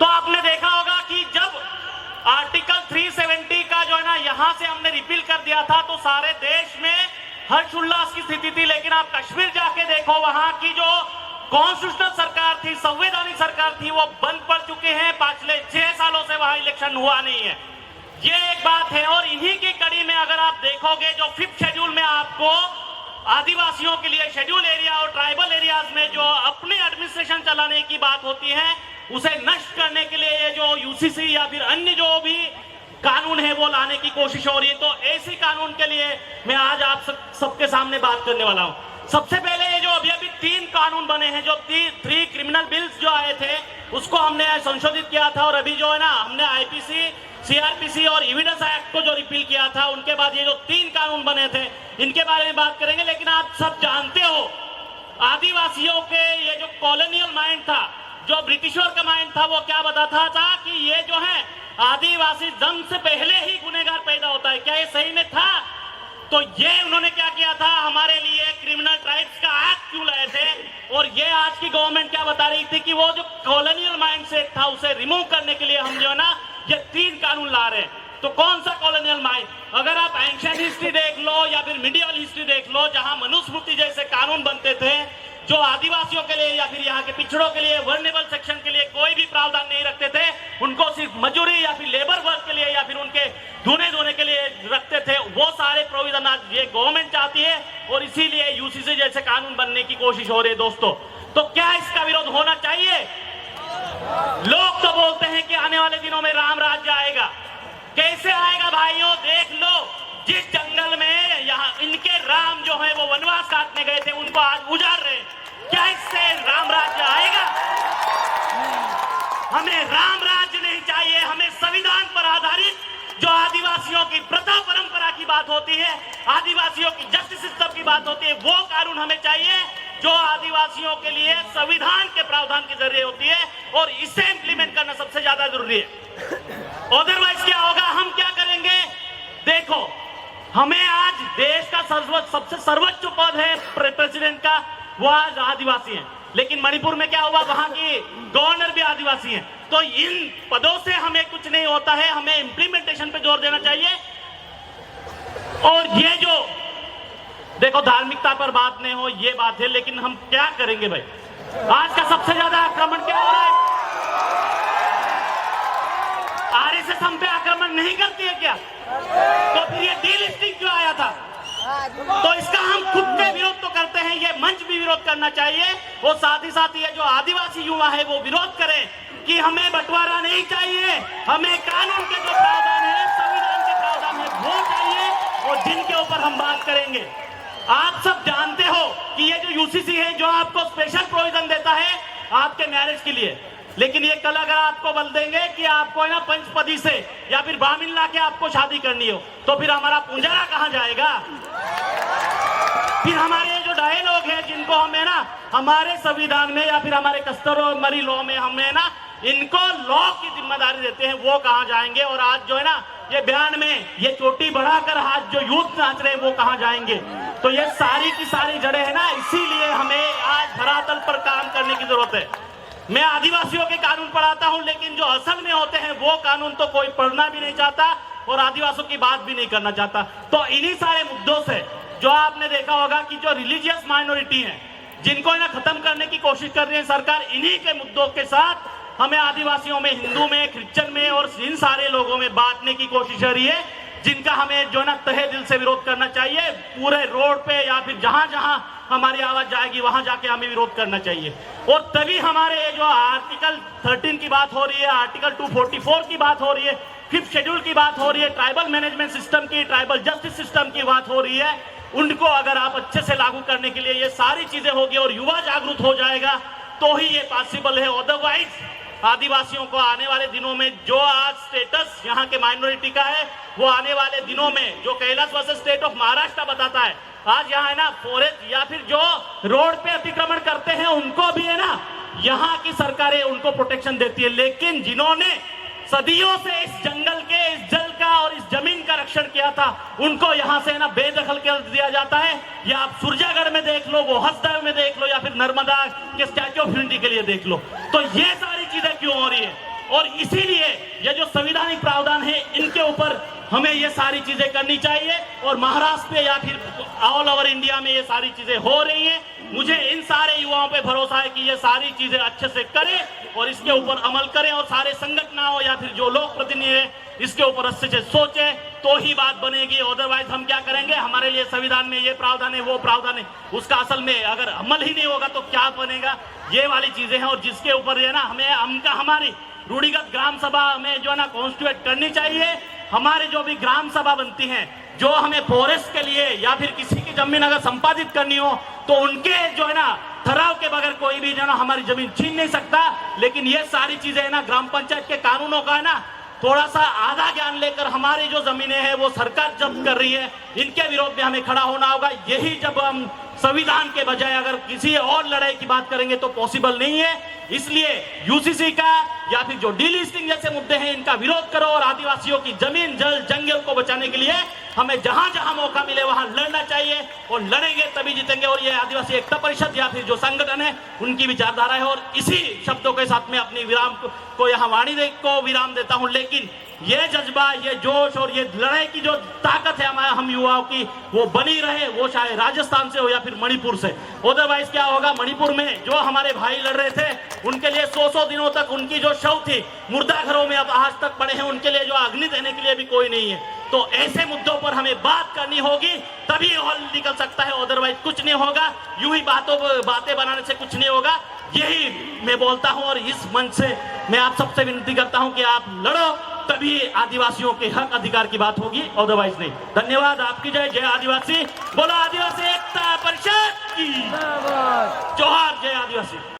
तो आपने देखा होगा कि जब आर्टिकल 370 का जो है ना यहां से हमने रिपील कर दिया था तो सारे देश में हर्षोल्लास की स्थिति थी, लेकिन आप कश्मीर जाके देखो वहां की जो कॉन्स्टिट्यूशनल सरकार थी, संवैधानिक सरकार थी, वो बंद पड़ चुके हैं। पिछले 6 सालों से वहां इलेक्शन हुआ नहीं है। ये एक बात है। और इन्हीं की कड़ी में अगर आप देखोगे जो 5th शेड्यूल में आपको आदिवासियों के लिए शेड्यूल एरिया और ट्राइबल एरियाज में जो अपने एडमिनिस्ट्रेशन चलाने की बात होती है उसे नष्ट करने के लिए ये जो यूसीसी या फिर अन्य जो भी कानून है वो लाने की कोशिश हो रही है। तो ऐसी कानून के लिए मैं आज आप सबके सामने बात करने वाला हूं। सबसे पहले ये जो अभी 3 कानून बने हैं, जो 3 क्रिमिनल बिल्स जो आए थे उसको हमने संशोधित किया था, और अभी जो है ना हमने आईपीसी, सीआरपीसी और एविडेंस एक्ट को जो रिपील किया था, उनके बाद ये जो 3 कानून बने थे इनके बारे में बात करेंगे। लेकिन आप सब जानते हो आदिवासियों के ये जो कॉलोनियल माइंड था, जो ब्रिटिशर का माइंड था, वो क्या बताता था कि ये जो है आदिवासी जन्म से पहले ही गुनहगार पैदा होता है। क्या ये सही में था? तो ये उन्होंने क्या किया था, हमारे लिए क्रिमिनल ट्राइब्स का एक्ट क्यों लाए थे। और ये आज की गवर्नमेंट क्या बता रही थी कि वो जो कॉलोनियल माइंडसेट था उसे रिमूव करने के लिए हम जो है ना ये 3 कानून ला रहे हैं। तो कौन सा कॉलोनियल माइंड? अगर आप एंशिएंट हिस्ट्री देख लो या फिर मिडिवल हिस्ट्री देख लो, जहां मनुस्मृति जैसे कानून बनते थे जो आदिवासियों के लिए या फिर यहाँ के पिछड़ों के लिए, वर्नेबल सेक्शन के लिए कोई भी प्रावधान नहीं रखते थे, उनको सिर्फ मजदूरी या फिर लेबर वर्क के लिए या फिर उनके धोने के लिए रखते थे, वो सारे प्रोविजन आज ये गवर्नमेंट चाहती है और इसीलिए यूसीसी जैसे कानून बनने की कोशिश हो रही है। दोस्तों, तो क्या इसका विरोध होना चाहिए? लोग तो बोलते हैं कि आने वाले दिनों में राम राज्य आएगा। कैसे आएगा भाइयों? देख लो, जिस जंगल में यहाँ इनके राम जो है वो वनवास काटने गए थे उनको आज उजाड़ रहे। क्या इससे राम राज्य आएगा? हमें राम राज्य नहीं चाहिए, हमें संविधान पर आधारित जो आदिवासियों की प्रथा परंपरा की बात होती है, आदिवासियों की जस्टिस सिस्टम की बात होती है, वो कानून हमें चाहिए जो आदिवासियों के लिए संविधान के प्रावधान की जरूरत होती है, और इसे इंप्लीमेंट करना सबसे ज्यादा जरूरी है। अदरवाइज क्या होगा, हम क्या करेंगे? देखो, हमें आज देश का सबसे सर्वोच्च पद है प्रेसिडेंट का, वो आज आदिवासी हैं। लेकिन मणिपुर में क्या हुआ, वहां की गवर्नर भी आदिवासी हैं। तो इन पदों से हमें कुछ नहीं होता है, हमें इंप्लीमेंटेशन पे जोर देना चाहिए। और ये जो देखो धार्मिकता पर बात नहीं हो, ये बात है, लेकिन हम क्या करेंगे भाई? आज का सबसे ज्यादा आक्रमण क्या हो रहा है? आरएसएस हम पे आक्रमण नहीं करती है क्या? तो फिर ये डीलिस्टिंग क्यों आया था? तो इसका हम खुद के विरोध तो करते हैं, ये मंच भी विरोध करना चाहिए। और साथ ही साथ ये जो आदिवासी युवा है वो विरोध करें कि हमें बंटवारा नहीं चाहिए, हमें कानून के जो प्रावधान है, संविधान के प्रावधान है वो चाहिए, और जिनके ऊपर हम बात करेंगे। आप सब जानते हो कि ये जो यूसीसी है जो आपको स्पेशल प्रोविजन देता है आपके मैरिज के लिए, लेकिन ये कल अगर आपको बोल देंगे कि आपको है ना पंचपदी से या फिर ब्राह्मण लाके आपको शादी करनी हो, तो फिर हमारा पुंजरा कहां जाएगा? फिर हमारे जो डायलॉग है जिनको हमें ना हमारे संविधान में या फिर हमारे कस्टमरी लॉ में हमें ना इनको लॉ की जिम्मेदारी देते हैं, वो कहां जाएंगे? और आज जो है ना ये बयान में ये चोटी बढ़ाकर आज जो यूथ नाच रहे हैं वो कहां जाएंगे? तो ये सारी की सारी जड़ें है ना, इसीलिए हमें आज धरातल पर काम करने की जरूरत है। मैं आदिवासियों के कानून पढ़ाता हूं, लेकिन जो असल में होते हैं वो कानून तो कोई पढ़ना भी नहीं चाहता और आदिवासियों की बात भी नहीं करना चाहता। तो इन्हीं सारे मुद्दों से जो आपने देखा होगा कि जो रिलीजियस माइनॉरिटी है जिनको ना खत्म करने की कोशिश कर रही है सरकार, इन्हीं के मुद्दों के साथ हमें आदिवासियों में, हिंदू में, क्रिश्चियन में और इन सारे लोगों में बांटने की कोशिश कर रही है, जिनका हमें जो ना तहे दिल से विरोध करना चाहिए। पूरे रोड पे या फिर जहां जहां हमारी आवाज जाएगी वहां जाके हमें विरोध करना चाहिए। और तभी हमारे जो आर्टिकल 13 की बात हो रही है, आर्टिकल 244 की बात हो रही है, 5th शेड्यूल की बात हो रही है, ट्राइबल मैनेजमेंट सिस्टम की, ट्राइबल जस्टिस सिस्टम की बात हो रही है, उनको अगर आप अच्छे से लागू करने के लिए ये सारी चीजें होगी और युवा जागरूक हो जाएगा तो ही ये पॉसिबल है। अदरवाइज आदिवासियों को आने वाले दिनों में जो आज स्टेटस यहाँ के माइनॉरिटी का है वो आने वाले दिनों में जो Kailash versus state of Maharashtra बताता है, आज यहाँ है ना फॉरेस्ट या फिर जो रोड पे अतिक्रमण करते हैं उनको भी है ना यहाँ की सरकारें उनको प्रोटेक्शन देती है। लेकिन जिन्होंने सदियों से इस जंगल के, इस जल का और इस जमीन का रक्षण किया था उनको यहाँ से ना बेदखल कर दिया जाता है। या आप सुरजागढ़ में देख लो, वो हसदेव में देख लो, या फिर नर्मदा के स्टैच्यू ऑफ यूनिटी के लिए देख लो। तो ये सारी चीजें क्यों हो रही है? और इसीलिए ये जो संवैधानिक प्रावधान है इनके ऊपर हमें ये सारी चीजें करनी चाहिए। और महाराष्ट्र में या फिर ऑल ओवर इंडिया में ये सारी चीजें हो रही हैं। मुझे इन सारे युवाओं पे भरोसा है कि ये सारी चीजें अच्छे से करें और इसके ऊपर अमल करें, और सारे संगठनों या फिर जो लोक प्रतिनिधि है इसके ऊर अच्छे से सोचे तो ही बात बनेगी। अदरवाइज हम क्या करेंगे, हमारे लिए संविधान में ये प्रावधान है वो प्रावधान है, उसका असल में अगर अमल ही नहीं होगा तो क्या बनेगा, ये वाली चीजें हैं। और जिसके ऊपर है ना हमारी रूढ़िगत ग्राम सभा में जो है ना कॉन्स्टिट्यूट करनी चाहिए। हमारे जो भी ग्राम सभा बनती हैं, जो हमें फॉरेस्ट के लिए या फिर किसी की जमीन अगर संपादित करनी हो तो उनके जो है ना ठहराव के बगैर कोई भी जो है ना हमारी जमीन छीन नहीं सकता। लेकिन ये सारी चीजें है ना ग्राम पंचायत के कानूनों का है ना थोड़ा सा आधा ज्ञान लेकर हमारी जो जमीनें हैं वो सरकार जब्त कर रही है, इनके विरोध में हमें खड़ा होना होगा। यही जब हम संविधान के बजाय अगर किसी और लड़ाई की बात करेंगे तो पॉसिबल नहीं है। इसलिए यूसीसी का या फिर जो डीलिस्टिंग जैसे मुद्दे हैं इनका विरोध करो और आदिवासियों की जमीन जल जंगल को बचाने के लिए हमें जहां जहां मौका मिले वहां लड़ना चाहिए, और लड़ेंगे तभी जीतेंगे। और ये आदिवासी एकता परिषद या फिर जो संगठन है उनकी विचारधारा है। और इसी शब्दों के साथ में अपनी विराम को यहाँ वाणी को विराम देता हूँ। लेकिन ये जज्बा, ये जोश और ये लड़ाई की जो ताकत है हम युवाओं की, वो बनी रहे, वो चाहे राजस्थान से हो या फिर मणिपुर से। अदरवाइज क्या होगा, मणिपुर में जो हमारे भाई लड़ रहे थे उनके लिए 100 दिनों तक उनकी जो शव थी मुर्दा घरों में अब आज तक पड़े हैं, उनके लिए जो अग्नि देने के लिए भी कोई नहीं है। तो ऐसे मुद्दों पर हमें बात करनी होगी, तभी हल निकल सकता है। अदरवाइज कुछ नहीं होगा, यूं ही बातें बनाने से कुछ नहीं होगा। यही मैं बोलता हूं और इस मंच से मैं आप सबसे विनती करता हूं कि आप लड़ो, तभी आदिवासियों के हक अधिकार की बात होगी, अदरवाइज नहीं। धन्यवाद, आपकी जय। जय आदिवासी, बोलो आदिवासी एकता परिषद की जोहार। जय आदिवासी।